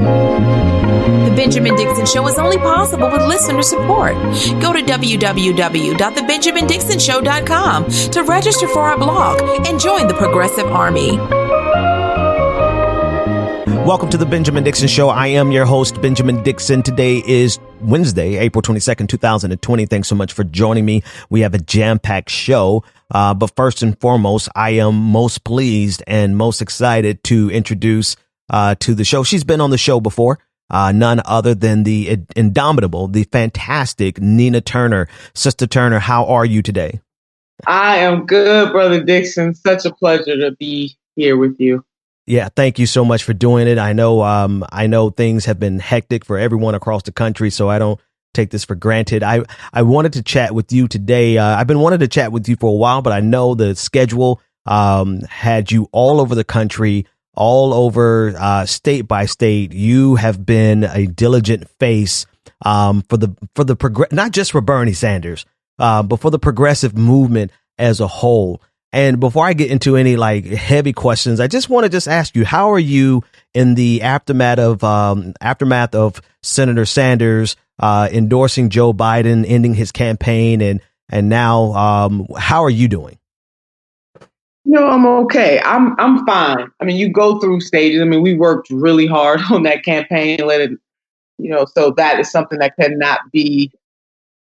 The Benjamin Dixon Show is only possible with listener support. Go to www.thebenjamindixonshow.com to register for our blog and join the Progressive Army. Welcome to the Benjamin Dixon Show. I am your host, Benjamin Dixon. Today is Wednesday, April 22nd, 2020. Thanks so much for joining me. We have a jam-packed show. But first and foremost, I am most pleased and most excited to introduce to the show. She's been on the show before. None other than the indomitable, the fantastic Nina Turner. Sister Turner, how are you today? I am good, Brother Dixon. Such a pleasure to be here with you. Yeah, thank you so much for doing it. I know things have been hectic for everyone across the country, so I don't take this for granted. I wanted to chat with you today. I've been wanting to chat with you for a while, but I know the schedule had you all over the country, all over state by state. You have been a diligent face for the not just for Bernie Sanders, but for the progressive movement as a whole. And before I get into any heavy questions, I just want to ask you, how are you in the aftermath of Senator Sanders endorsing Joe Biden, ending his campaign, and now how are you doing? I'm okay. I'm fine. I mean, you go through stages. I mean, we worked really hard on that campaign. So that is something that cannot be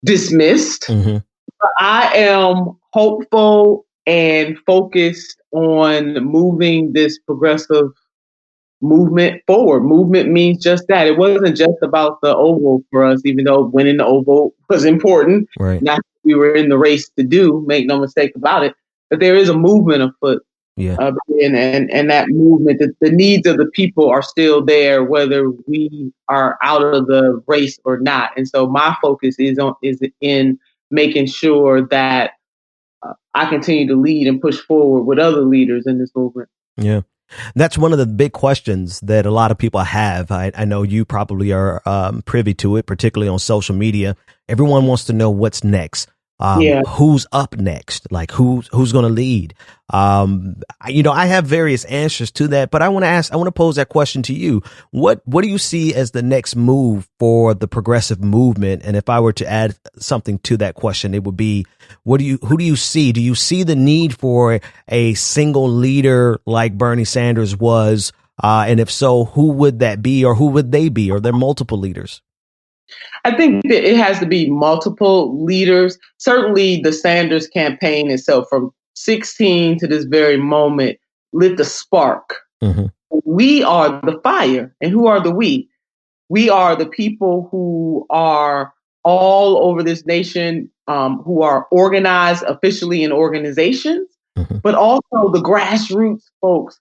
dismissed. Mm-hmm. But I am hopeful and focused on moving this progressive movement forward. Movement means just that. It wasn't just about the Oval for us, even though winning the Oval was important. Right. Not that we were in the race to do, make no mistake about it. But there is a movement afoot. Yeah. And that movement, the needs of the people are still there, whether we are out of the race or not. And so my focus is in making sure that I continue to lead and push forward with other leaders in this movement. Yeah. That's one of the big questions that a lot of people have. I know you probably are privy to it, particularly on social media. Everyone wants to know what's next. Who's up next? Like who's going to lead? I have various answers to that, but I want to pose that question to you. What do you see as the next move for the progressive movement? And if I were to add something to that question, it would be, who do you see? Do you see the need for a single leader like Bernie Sanders was? And if so, who would that be, or who would they be? Or are there multiple leaders? I think that it has to be multiple leaders. Certainly the Sanders campaign itself from 16 to this very moment lit the spark. Mm-hmm. We are the fire. And who are the we? We are the people who are all over this nation, who are organized officially in organizations, mm-hmm. but also the grassroots folks,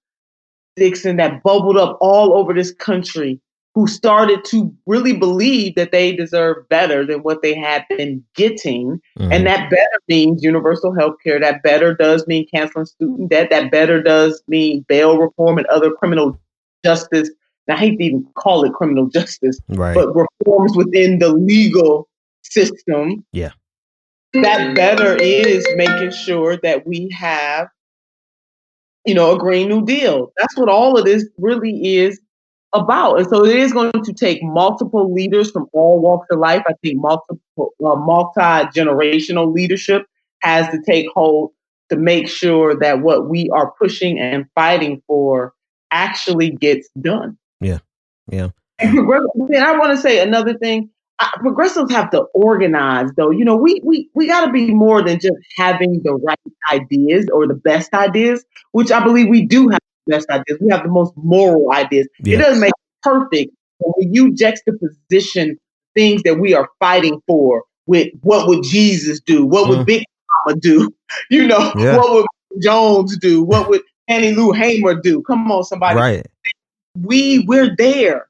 Dixon, that bubbled up all over this country, who started to really believe that they deserve better than what they had been getting. Mm-hmm. And that better means universal health care. That better does mean canceling student debt. That better does mean bail reform and other criminal justice. And I hate to even call it criminal justice, right. but reforms within the legal system. Yeah. That better is making sure that we have, a Green New Deal. That's what all of this really is about. And so it is going to take multiple leaders from all walks of life. I think multi-generational leadership has to take hold to make sure that what we are pushing and fighting for actually gets done. Yeah. Yeah. And I want to say another thing. Progressives have to organize, though. We got to be more than just having the right ideas or the best ideas, which I believe we do have the best ideas. We have the most moral ideas. Yeah. It doesn't make it perfect, but when you juxtaposition things that we are fighting for with what would Jesus do, what would Big Mama do, what would Jones do, what would Annie Lou Hamer do? Come on, somebody. Right. We're there.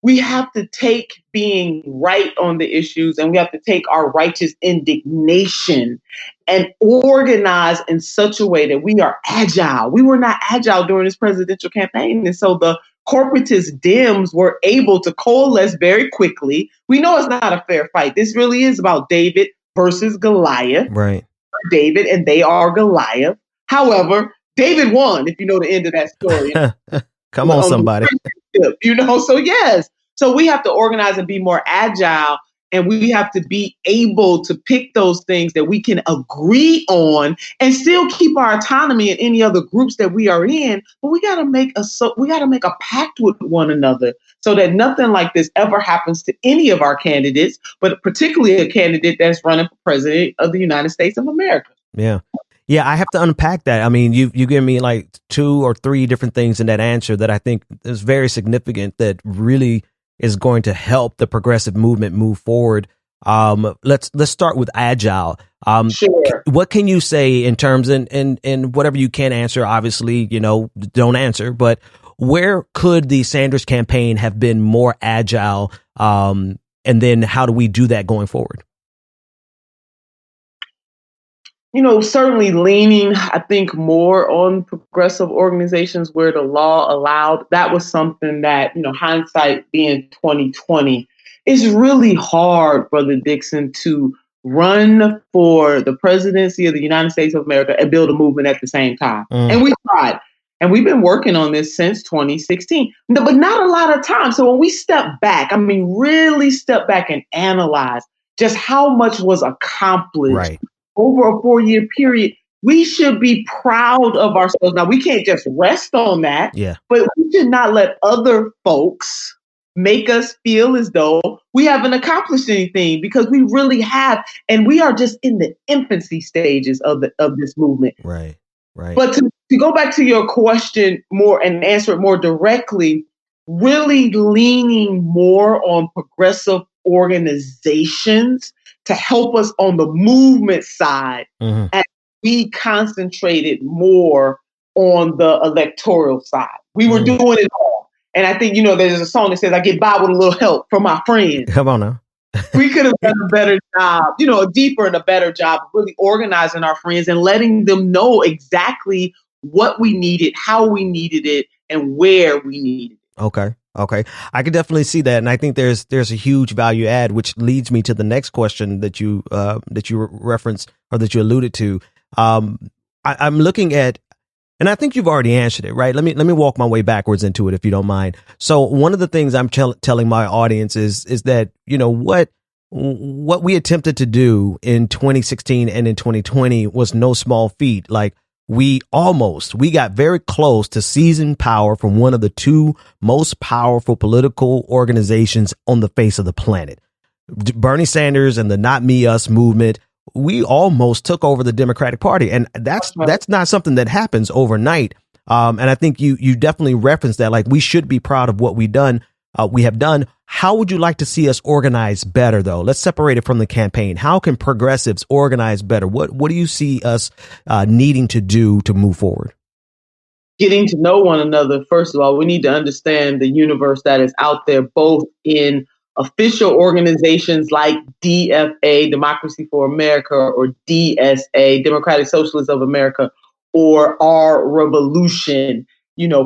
We have to take being right on the issues, and we have to take our righteous indignation and organize in such a way that we are agile. We were not agile during this presidential campaign. And so the corporatist Dems were able to coalesce very quickly. We know it's not a fair fight. This really is about David versus Goliath. Right. David and they are Goliath. However, David won, if you know the end of that story. Come on, somebody. So yes. So we have to organize and be more agile, and we have to be able to pick those things that we can agree on and still keep our autonomy in any other groups that we are in. But we got to make a pact with one another so that nothing like this ever happens to any of our candidates, but particularly a candidate that's running for president of the United States of America. Yeah. Yeah, I have to unpack that. I mean, you give me like 2 or 3 different things in that answer that I think is very significant, that really is going to help the progressive movement move forward. Let's start with agile. Sure. What can you say in terms, and whatever you can answer, obviously, don't answer, but where could the Sanders campaign have been more agile? And then how do we do that going forward? Certainly leaning, I think, more on progressive organizations where the law allowed. That was something that, hindsight being 2020, is really hard, Brother Dixon, to run for the presidency of the United States of America and build a movement at the same time. And we tried. And we've been working on this since 2016, but not a lot of time. So when we step back, really step back and analyze just how much was accomplished over a 4-year period, we should be proud of ourselves. Now, we can't just rest on that, but we should not let other folks make us feel as though we haven't accomplished anything, because we really have. And we are just in the infancy stages of this movement. Right. But to go back to your question more and answer it more directly, really leaning more on progressive organizations to help us on the movement side. And we concentrated more on the electoral side. We were doing it all. And I think, there's a song that says, I get by with a little help from my friends. Come on now. We could have done a better job, a deeper and a better job of really organizing our friends and letting them know exactly what we needed, how we needed it, and where we needed it. Okay. I could definitely see that. And I think there's a huge value add, which leads me to the next question that you referenced, or that you alluded to. I'm looking at, and I think you've already answered it, right? Let me walk my way backwards into it, if you don't mind. So one of the things I'm telling my audience is that, what we attempted to do in 2016 and in 2020 was no small feat. Like, we got very close to seizing power from one of the 2 most powerful political organizations on the face of the planet. Bernie Sanders and the Not Me, Us movement, we almost took over the Democratic Party. And that's not something that happens overnight. And I think you definitely referenced that. Like, we should be proud of what we have done. How would you like to see us organize better, though? Let's separate it from the campaign. How can progressives organize better? What do you see us needing to do to move forward? Getting to know one another. First of all, we need to understand the universe that is out there, both in official organizations like DFA, Democracy for America, or DSA, Democratic Socialists of America, or Our Revolution,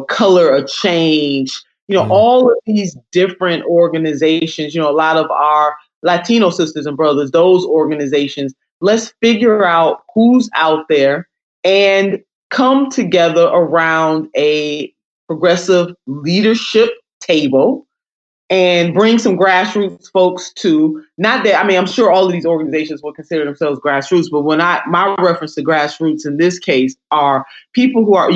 Color of Change, all of these different organizations, a lot of our Latino sisters and brothers, those organizations. Let's figure out who's out there and come together around a progressive leadership table and bring some grassroots folks to, not that, I'm sure all of these organizations will consider themselves grassroots, but my reference to grassroots in this case are people who are,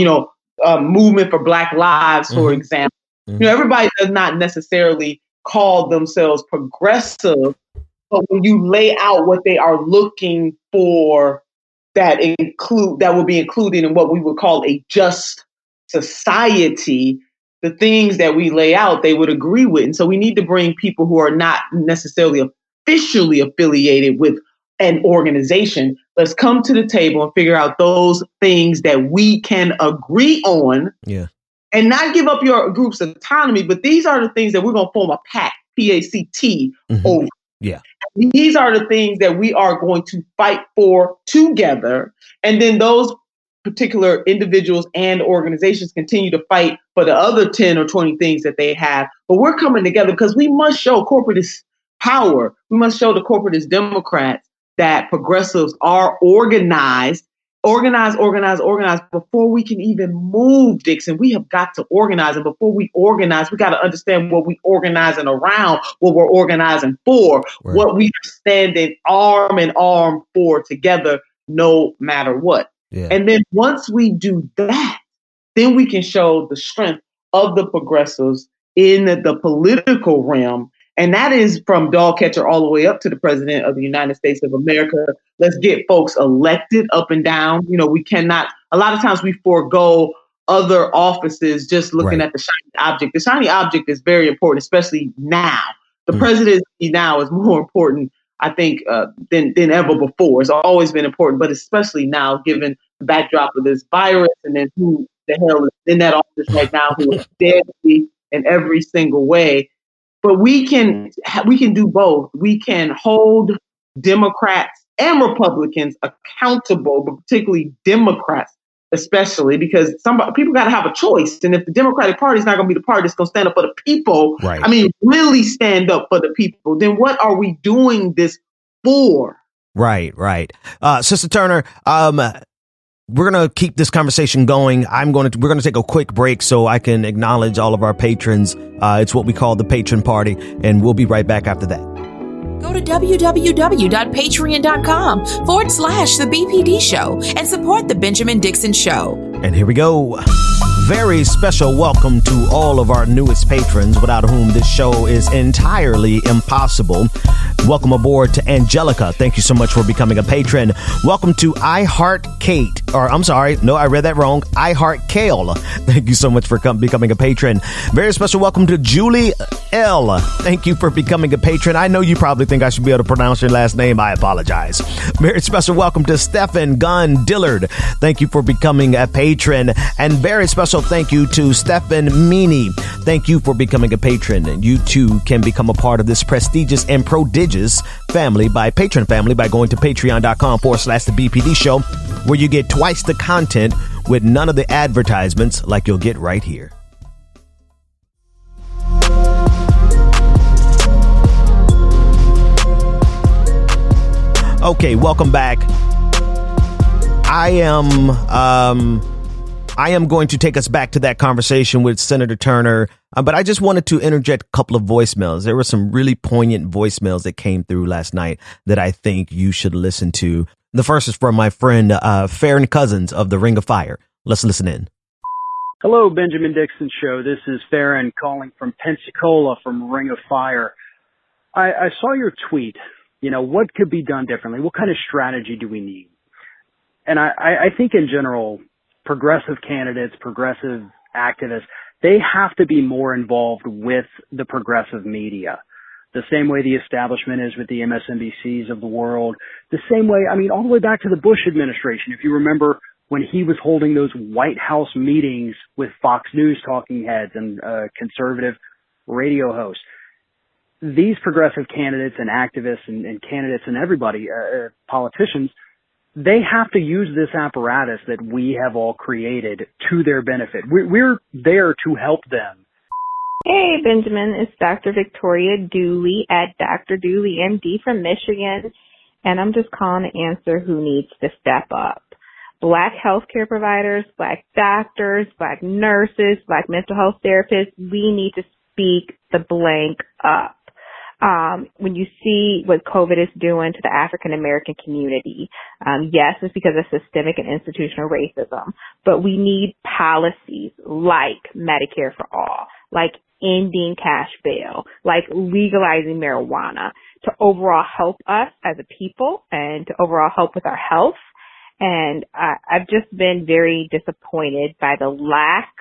Movement for Black Lives, for example. Everybody does not necessarily call themselves progressive, but when you lay out what they are looking for, that will be included in what we would call a just society, the things that we lay out, they would agree with. And so we need to bring people who are not necessarily officially affiliated with an organization. Let's come to the table and figure out those things that we can agree on. Yeah. And not give up your group's autonomy, but these are the things that we're going to form a pact, PACT, over. Yeah. These are the things that we are going to fight for together. And then those particular individuals and organizations continue to fight for the other 10 or 20 things that they have. But we're coming together because we must show corporatist power. We must show the corporatist Democrats that progressives are organized organize before we can even move, Dixon. We have got to organize. And before we organize, we got to understand what we're organizing around, what we're organizing for, Right. what we are standing arm in arm for together, no matter what. Yeah. And then once we do that, then we can show the strength of the progressives in the political realm. And that is from dog catcher all the way up to the president of the United States of America. Let's get folks elected up and down. You know, we cannot, a lot of times we forego other offices just looking at the shiny object. The shiny object is very important, especially now. The presidency now is more important, I think, than ever before. It's always been important, but especially now, given the backdrop of this virus, and then who the hell is in that office right now who is deadly in every single way. But we can do both. We can hold Democrats and Republicans accountable, but particularly Democrats, especially because people got to have a choice. And if the Democratic Party is not going to be the party that's going to stand up for the people, right. I mean, really stand up for the people, then what are we doing this for? Right. Sister Turner, we're going to keep this conversation going. We're going to take a quick break so I can acknowledge all of our patrons. It's what we call the Patron Party, and we'll be right back after that. Go to www.patreon.com/The BPD Show and support The Benjamin Dixon Show. And here we go. Very special welcome to all of our newest patrons, without whom this show is entirely impossible. Welcome aboard to Angelica. Thank you so much for becoming a patron. Welcome to I Heart Kate. I read that wrong. I Heart Kale. Thank you so much for becoming a patron. Very special welcome to Julie L. Thank you for becoming a patron. I know you probably think I should be able to pronounce your last name. I apologize. Very special welcome to Stephen Gunn Dillard. Thank you for becoming a patron. And very special thank you to Stephen Meany. Thank you for becoming a patron. You too can become a part of this prestigious and prodigious family by going to patreon.com/The BPD Show, where you get twice the content with none of the advertisements like you'll get right here. Okay, welcome back. I am going to take us back to that conversation with Senator Turner, but I just wanted to interject a couple of voicemails. There were some really poignant voicemails that came through last night that I think you should listen to. The first is from my friend Farron Cousins of the Ring of Fire. Let's listen in. Hello, Benjamin Dixon Show. This is Farron calling from Pensacola from Ring of Fire. I saw your tweet. You know, what could be done differently? What kind of strategy do we need? And I think in general, progressive candidates, progressive activists, they have to be more involved with the progressive media. The same way the establishment is with the MSNBCs of the world. The same way, I mean, all the way back to the Bush administration. If you remember when he was holding those White House meetings with Fox News talking heads and conservative radio hosts. These progressive candidates and activists and candidates and everybody, politicians, they have to use this apparatus that we have all created to their benefit. We're there to help them. Hey, Benjamin, it's Dr. Victoria Dooley at Dr. Dooley, MD from Michigan, and I'm just calling to answer who needs to step up. Black healthcare providers, Black doctors, Black nurses, Black mental health therapists, we need to speak the blank up. When you see what COVID is doing to the African American community, yes, it's because of systemic and institutional racism, but we need policies like Medicare for all, like ending cash bail, like legalizing marijuana to overall help us as a people and to overall help with our health. And I've just been very disappointed by the lack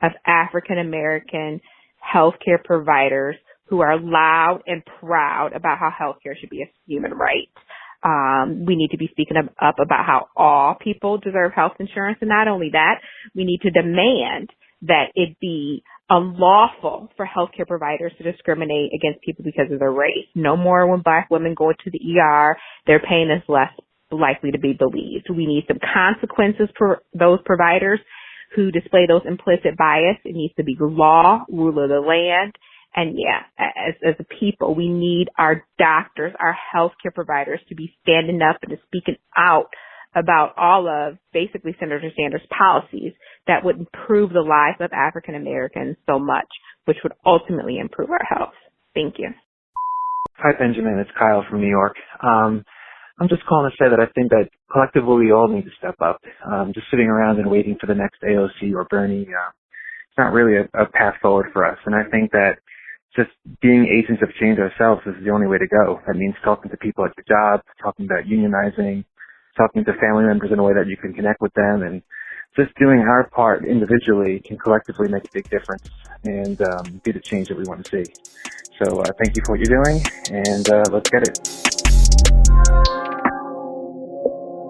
of African American healthcare providers who are loud and proud about how healthcare should be a human right. We need to be speaking up about how all people deserve health insurance. And not only that, we need to demand that it be unlawful for healthcare providers to discriminate against people because of their race. No more when Black women go to the ER, their pain is less likely to be believed. We need some consequences for those providers who display those implicit bias. It needs to be law, rule of the land. And yeah, as a people, we need our doctors, our healthcare providers to be standing up and to speaking out about all of basically Senator Sanders' policies that would improve the lives of African Americans so much, which would ultimately improve our health. Thank you. Hi, Benjamin. It's Kyle from New York. I'm just calling to say that I think that collectively we all need to step up. Just sitting around and waiting for the next AOC or Bernie, it's not really a path forward for us. And I think that just being agents of change ourselves is the only way to go. That means talking to people at your job, talking about unionizing, talking to family members in a way that you can connect with them, and just doing our part individually can collectively make a big difference and be the change that we want to see. So thank you for what you're doing, and let's get it.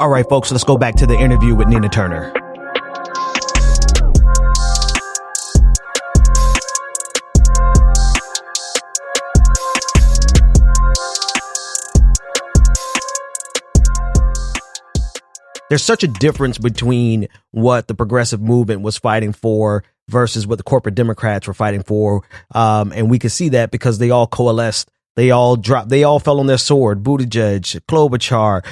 All right, folks, let's go back to the interview with Nina Turner. There's such a difference between what the progressive movement was fighting for versus what the corporate Democrats were fighting for. And we can see that because they all coalesced. They all fell on their sword. Buttigieg, Klobuchar,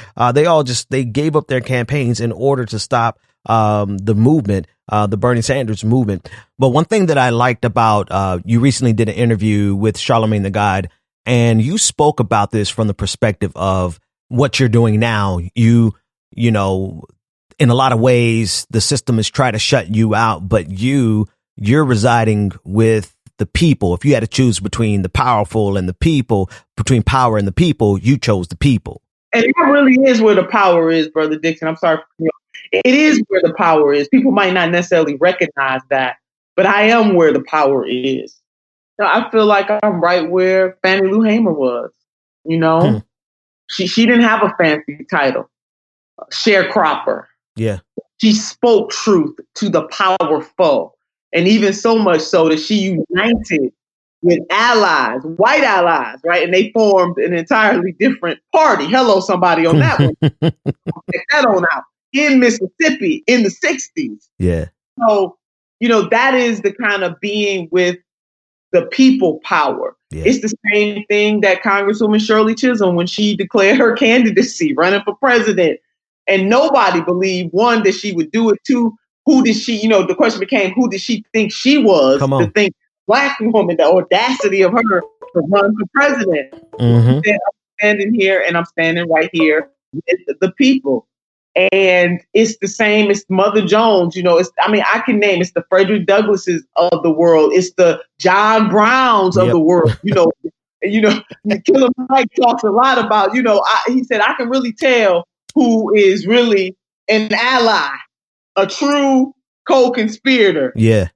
they gave up their campaigns in order to stop the movement, the Bernie Sanders movement. But one thing that I liked about you recently did an interview with Charlamagne Tha God, and you spoke about this from the perspective of what you're doing now. You know, in a lot of ways, the system is trying to shut you out, but you're residing with the people. If you had to choose between the powerful and the people, between power and the people, you chose the people. And that really is where the power is, Brother Dixon. I'm sorry. It is where the power is. People might not necessarily recognize that, but I am where the power is. I feel like I'm right where Fannie Lou Hamer was. You know, she didn't have a fancy title. Sharecropper. Yeah. She spoke truth to the powerful. And even so much so that she united with allies, white allies, right? And they formed an entirely different party. Hello, somebody on that one. Check that on out. In Mississippi in the 60s. Yeah. So, that is the kind of being with the people power. Yeah. It's the same thing that Congresswoman Shirley Chisholm, when she declared her candidacy, running for president, and nobody believed, one, that she would do it. Two, who did she, the question became, who did she think she was to think Black woman, the audacity of her to run for president. Mm-hmm. I'm standing here and I'm standing right here with the people. And it's the same. It's Mother Jones, I can name, it's the Frederick Douglasses of the world. It's the John Browns of the world. Killer Mike talks a lot about, he said, I can really tell who is really an ally, a true co-conspirator. Yeah.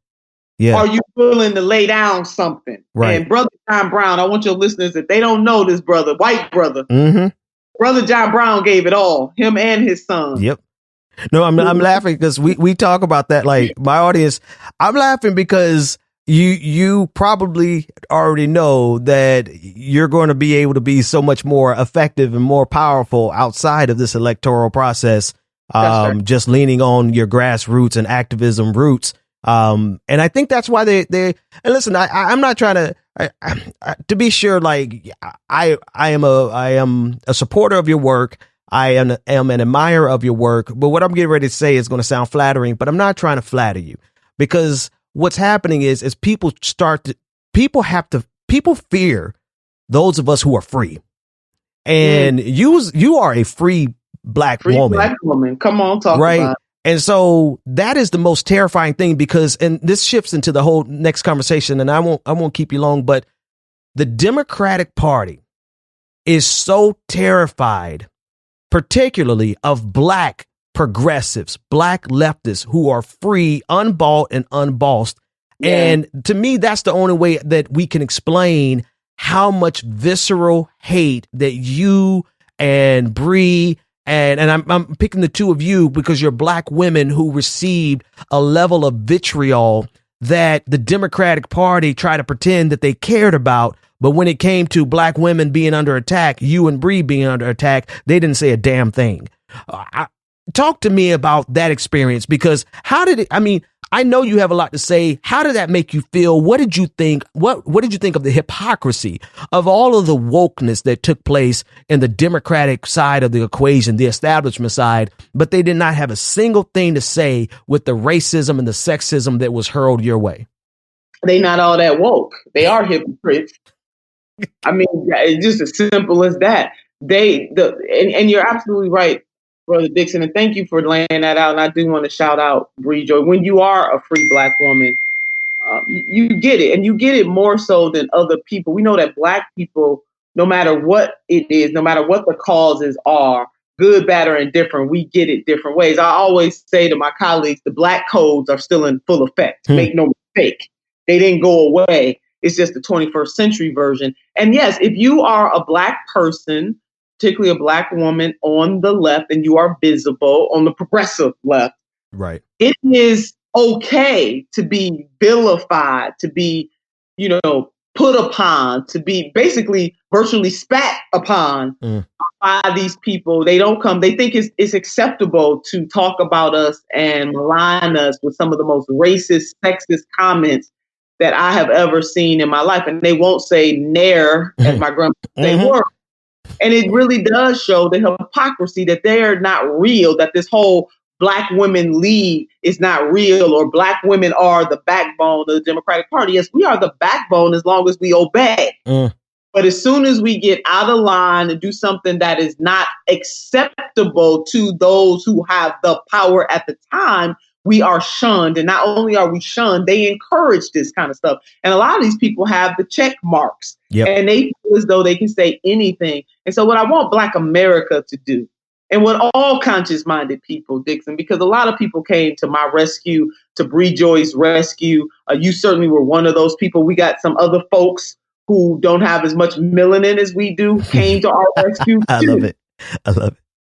Yeah. Are you willing to lay down something? Right. And Brother John Brown, I want your listeners, if they don't know this brother, white brother, Brother John Brown gave it all, him and his son. Yep. No, I'm laughing because we talk about that. Like, my audience, I'm laughing because you probably already know that you're going to be able to be so much more effective and more powerful outside of this electoral process, just leaning on your grassroots and activism roots. And I think that's why they and listen, I'm not trying to be sure, like, I am a supporter of your work. I am an admirer of your work. But what I'm getting ready to say is going to sound flattering, but I'm not trying to flatter you, because what's happening is people fear those of us who are free. And you are a free Black woman. Black woman. Come on, talk right? about it. And so that is the most terrifying thing, because, and this shifts into the whole next conversation, and I won't keep you long, but the Democratic Party is so terrified, particularly of Black progressives, Black leftists who are free, unbought and unbossed. Yeah. And to me, that's the only way that we can explain how much visceral hate that you and Bree and I'm picking the two of you because you're Black women who received a level of vitriol that the Democratic Party tried to pretend that they cared about. But when it came to Black women being under attack, you and Bree being under attack, they didn't say a damn thing. Talk to me about that experience, because how did it, I mean, I know you have a lot to say. How did that make you feel? What did you think? What did you think of the hypocrisy of all of the wokeness that took place in the Democratic side of the equation, the establishment side, but they did not have a single thing to say with the racism and the sexism that was hurled your way? They not all that woke. They are hypocrites. I mean, it's just as simple as that. And you're absolutely right, Brother Dixon, and thank you for laying that out. And I do want to shout out Bree Joy. When you are a free Black woman, you get it, and you get it more so than other people. We know that Black people, no matter what it is, no matter what the causes are, good, bad, or indifferent, we get it different ways. I always say to my colleagues, the Black codes are still in full effect. Make no mistake. They didn't go away. It's just the 21st century version. And yes, if you are a Black person, particularly a Black woman on the left, and you are visible on the progressive left, right, it is okay to be vilified, to be, put upon, to be basically virtually spat upon by these people. They think it's acceptable to talk about us and malign us with some of the most racist, sexist comments that I have ever seen in my life. And they won't say nair, as my grandma say word. And it really does show the hypocrisy that they're not real, that this whole Black women lead is not real, or Black women are the backbone of the Democratic Party. Yes, we are the backbone as long as we obey. But as soon as we get out of line and do something that is not acceptable to those who have the power at the time, we are shunned. And not only are we shunned, they encourage this kind of stuff. And a lot of these people have the check marks. And they feel as though they can say anything. And so what I want Black America to do, and what all conscious-minded people, Dixon, because a lot of people came to my rescue, to Bree Joy's rescue. You certainly were one of those people. We got some other folks who don't have as much melanin as we do, came to our rescue. I love it.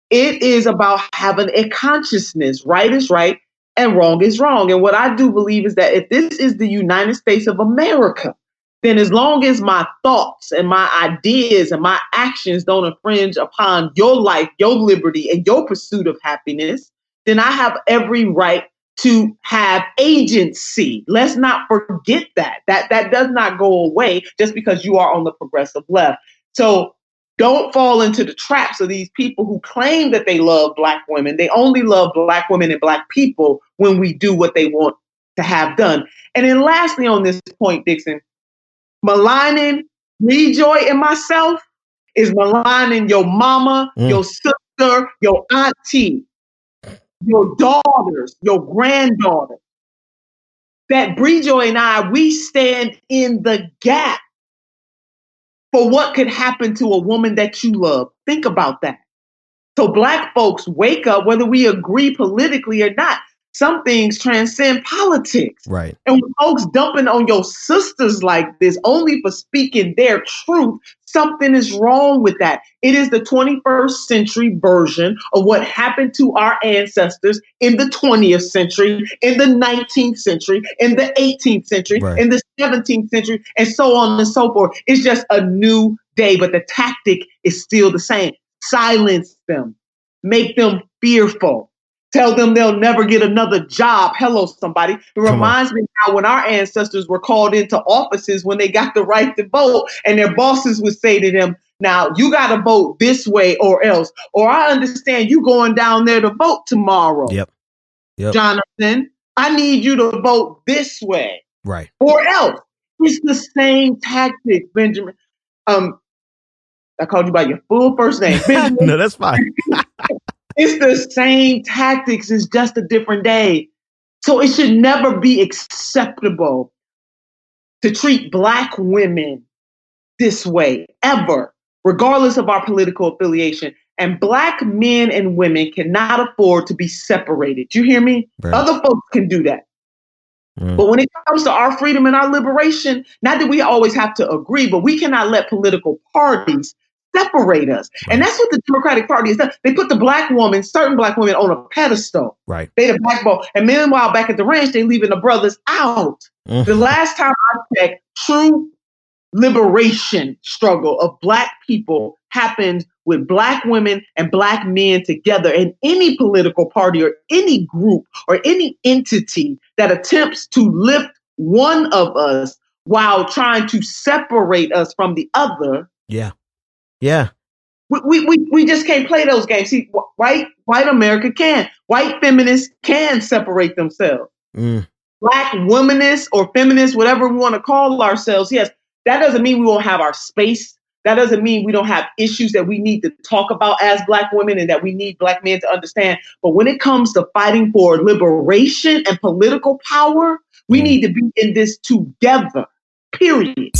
It is about having a consciousness. Right is right and wrong is wrong. And what I do believe is that if this is the United States of America, then as long as my thoughts and my ideas and my actions don't infringe upon your life, your liberty, and your pursuit of happiness, then I have every right to have agency. Let's not forget that. That does not go away just because you are on the progressive left. So don't fall into the traps of these people who claim that they love Black women. They only love Black women and Black people when we do what they want to have done. And then lastly on this point, Dixon, maligning Bree Joy and myself is maligning your mama, your sister, your auntie, your daughters, your granddaughters. That Bree Joy and I, we stand in the gap for what could happen to a woman that you love. Think about that. So Black folks, wake up, whether we agree politically or not. Some things transcend politics. Right. And when folks dumping on your sisters like this, only for speaking their truth, something is wrong with that. It is the 21st century version of what happened to our ancestors in the 20th century, in the 19th century, in the 18th century, in the 17th century, and so on and so forth. It's just a new day, but the tactic is still the same. Silence them. Make them fearful. Tell them they'll never get another job. Hello, somebody. It reminds me how when our ancestors were called into offices when they got the right to vote, and their bosses would say to them, now you got to vote this way or else. Or I understand you going down there to vote tomorrow. Yep. Jonathan, I need you to vote this way. Right. Or else. It's the same tactic, Benjamin. I called you by your full first name. Benjamin. No, that's fine. It's the same tactics. It's just a different day. So it should never be acceptable to treat Black women this way, ever, regardless of our political affiliation. And Black men and women cannot afford to be separated. You hear me? Right. Other folks can do that. But when it comes to our freedom and our liberation, not that we always have to agree, but we cannot let political parties separate us. And that's what the Democratic Party is. They put the Black woman, certain Black women, on a pedestal. Right. They the backbone. And meanwhile, back at the ranch, they leaving the brothers out. The last time I checked, true liberation struggle of Black people happened with Black women and Black men together. And any political party or any group or any entity that attempts to lift one of us while trying to separate us from the other. Yeah. Yeah. We just can't play those games. See, white America can. White feminists can separate themselves. Black womanists or feminists, whatever we want to call ourselves, yes, that doesn't mean we won't have our space. That doesn't mean we don't have issues that we need to talk about as Black women and that we need Black men to understand. But when it comes to fighting for liberation and political power, we need to be in this together, period.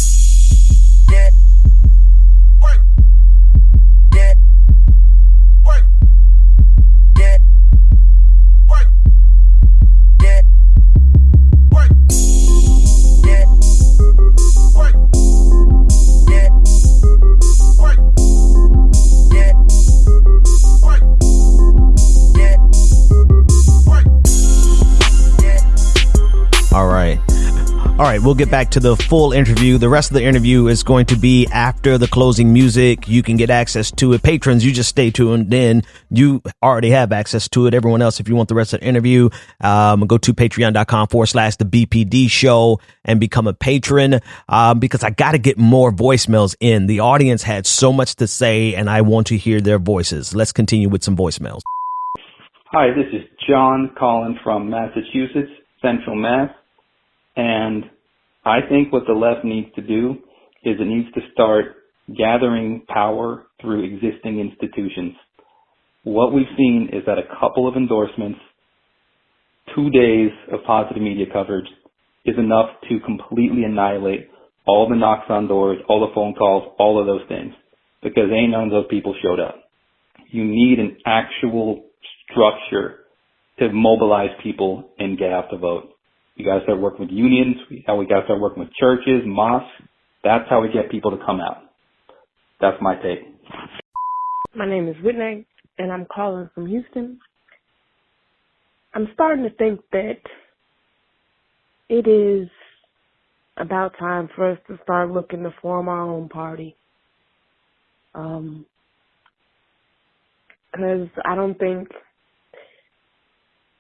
All right, we'll get back to the full interview. The rest of the interview is going to be after the closing music. You can get access to it. Patrons, you just stay tuned in. You already have access to it. Everyone else, if you want the rest of the interview, go to patreon.com/the BPD show and become a patron, because I got to get more voicemails in. The audience had so much to say and I want to hear their voices. Let's continue with some voicemails. Hi, this is John calling from Massachusetts, Central Mass. And I think what the left needs to do is it needs to start gathering power through existing institutions. What we've seen is that a couple of endorsements, 2 days of positive media coverage is enough to completely annihilate all the knocks on doors, all the phone calls, all of those things, because ain't none of those people showed up. You need an actual structure to mobilize people and get out the vote. We got to start working with unions. We got to start working with churches, mosques. That's how we get people to come out. That's my take. My name is Whitney, and I'm calling from Houston. I'm starting to think that it is about time for us to start looking to form our own party. Because I don't think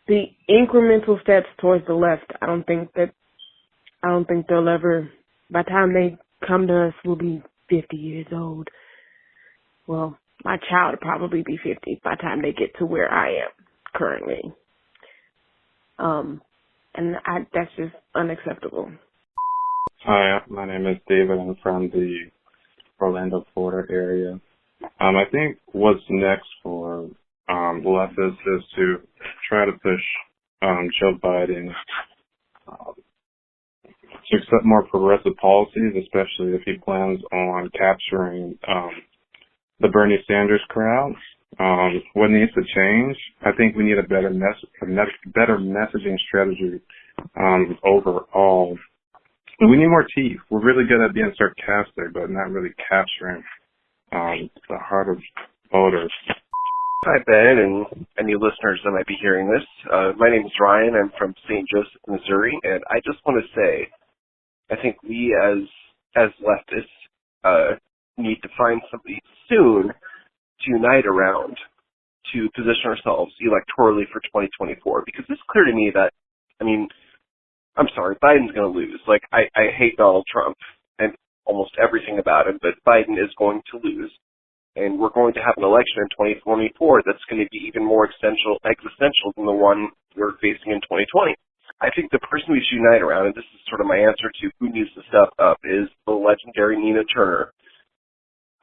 the incremental steps towards the left, I don't think they'll ever, by the time they come to us, we'll be 50 years old. Well, my child will probably be 50 by the time they get to where I am currently. That's just unacceptable. Hi, my name is David. I'm from the Orlando, Florida area. I think what's next for leftists is to try to push Joe Biden to accept more progressive policies, especially if he plans on capturing the Bernie Sanders crowd. What needs to change? I think we need a better messaging strategy overall. We need more teeth. We're really good at being sarcastic, but not really capturing the heart of voters. Hi, Ben, and any listeners that might be hearing this. My name is Ryan. I'm from St. Joseph, Missouri, and I just want to say I think we as leftists need to find somebody soon to unite around to position ourselves electorally for 2024, because it's clear to me that, I mean, I'm sorry, Biden's going to lose. Like, I hate Donald Trump and almost everything about him, but Biden is going to lose. And we're going to have an election in 2024 that's going to be even more existential than the one we're facing in 2020. I think the person we should unite around, and this is sort of my answer to who needs to step up, is the legendary Nina Turner.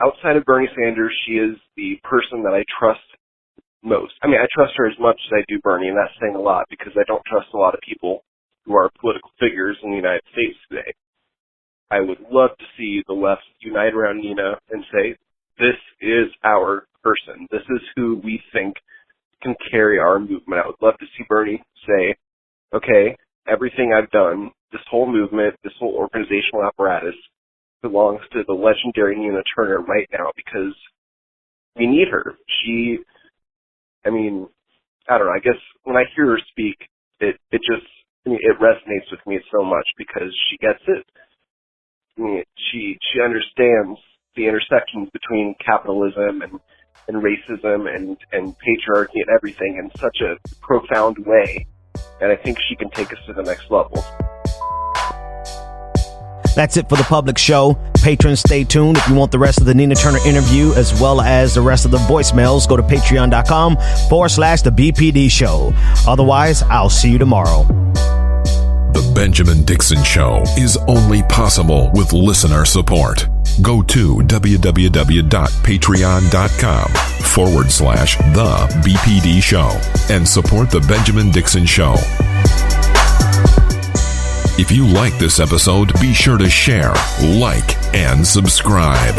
Outside of Bernie Sanders, she is the person that I trust most. I mean, I trust her as much as I do Bernie, and that's saying a lot because I don't trust a lot of people who are political figures in the United States today. I would love to see the left unite around Nina and say, this is our person. This is who we think can carry our movement. I would love to see Bernie say, okay, everything I've done, this whole movement, this whole organizational apparatus belongs to the legendary Nina Turner right now because we need her. I don't know, I guess when I hear her speak, it resonates with me so much because she gets it. I mean, she understands the intersections between capitalism and racism and patriarchy and everything in such a profound way. And I think she can take us to the next level. That's it for the public show. Patrons, stay tuned. If you want the rest of the Nina Turner interview as well as the rest of the voicemails, go to patreon.com/the BPD show. Otherwise, I'll see you tomorrow. The Benjamin Dixon Show is only possible with listener support. Go to www.patreon.com/the BPD show and support the Benjamin Dixon Show. If you like this episode, be sure to share, like, and subscribe.